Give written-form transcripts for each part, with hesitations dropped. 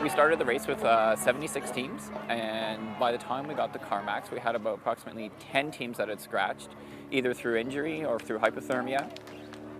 We started the race with 76 teams, and by the time we got to CarMax, we had about approximately 10 teams that had scratched, either through injury or through hypothermia.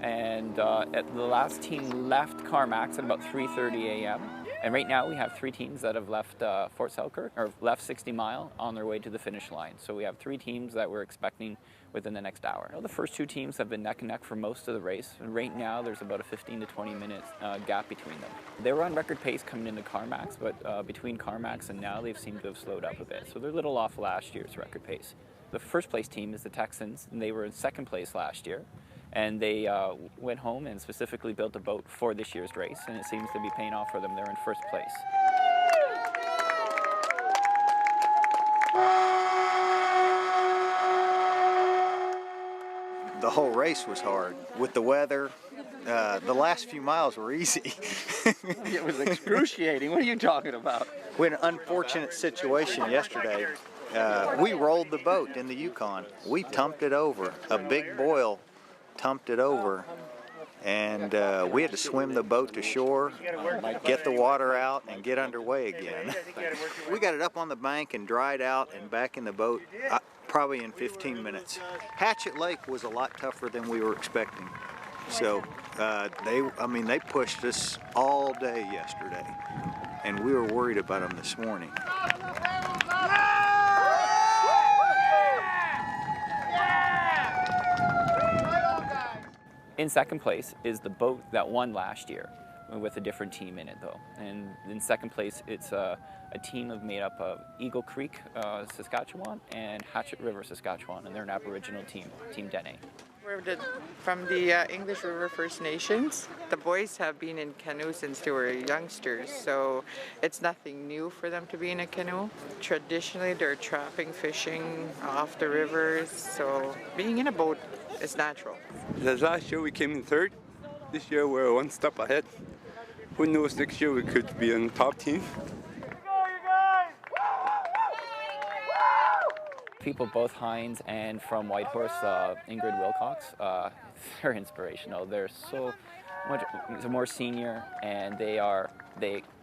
And the last team left CarMax at about 3:30 a.m. And right now we have 3 teams that have left Fort Selkirk, or left 60 Mile on their way to the finish line. So we have 3 teams that we're expecting within the next hour. The first 2 teams have been neck and neck for most of the race, and right now there's about a 15 to 20 minute gap between them. They were on record pace coming into CarMax, but between CarMax and now they've seemed to have slowed up a bit. So they're a little off last year's record pace. The first place team is the Texans, and they were in second place last year. And they went home and specifically built a boat for this year's race, and it seems to be paying off for them. They're in first place. The whole race was hard with the weather. The last few miles were easy. It was excruciating. What are you talking about? We had an unfortunate situation yesterday. We rolled the boat in the Yukon. We tumped it over. A big boil tumped it over, and we had to swim the boat to shore, get the water out, and get underway again. We got it up on the bank and dried out and back in the boat probably in 15 minutes. Hatchet Lake was a lot tougher than we were expecting. So they pushed us all day yesterday, and we were worried about them this morning. In second place is the boat that won last year, with a different team in it though. And in second place, it's a team made up of Eagle Creek, Saskatchewan, and Hatchet River, Saskatchewan, and they're an Aboriginal team, Team Dene. We're from the English River First Nations. The boys have been in canoes since they were youngsters, so it's nothing new for them to be in a canoe. Traditionally, they're trapping, fishing off the rivers, so being in a boat is natural. Last year we came in third. This year we're one step ahead. Who knows, next year we could be in the top team. People both Hines and from Whitehorse, Ingrid Wilcox, they're inspirational. They're so much more senior, and they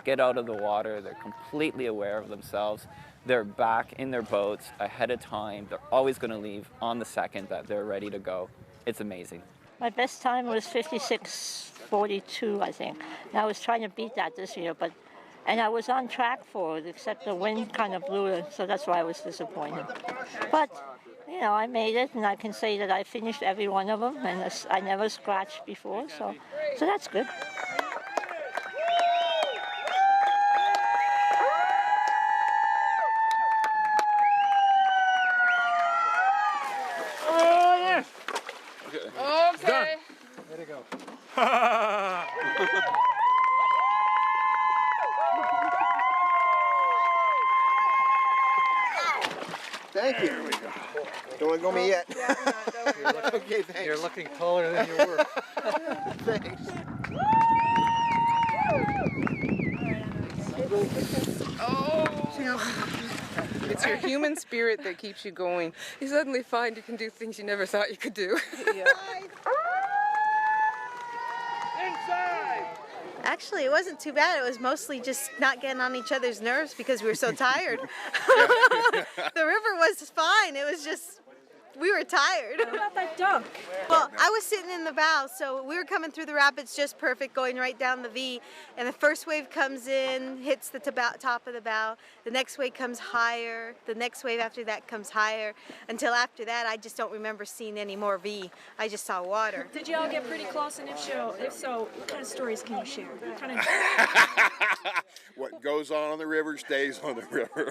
get out of the water. They're completely aware of themselves. They're back in their boats ahead of time. They're always going to leave on the second that they're ready to go. It's amazing. My best time was 56:42, I think. And I was trying to beat that this year, and I was on track for it, except the wind kind of blew it, so that's why I was disappointed. But, you know, I made it, and I can say that I finished every one of them, and I never scratched before, so that's good. Okay. Way to go. Thank you. There we go. Don't let go me yet. Okay, thanks. You're looking taller than you were. Thanks. It's your human spirit that keeps you going. You suddenly find you can do things you never thought you could do. Actually, it wasn't too bad. It was mostly just not getting on each other's nerves because we were so tired. The river was fine. It was just, we were tired. What about that dunk? Well, I was sitting in the bow, so we were coming through the rapids just perfect, going right down the V. And the first wave comes in, hits the top of the bow. The next wave comes higher. The next wave after that comes higher. Until after that, I just don't remember seeing any more V. I just saw water. Did you all get pretty close? And if so, what kind of stories can you share? What kind of... What goes on the river stays on the river.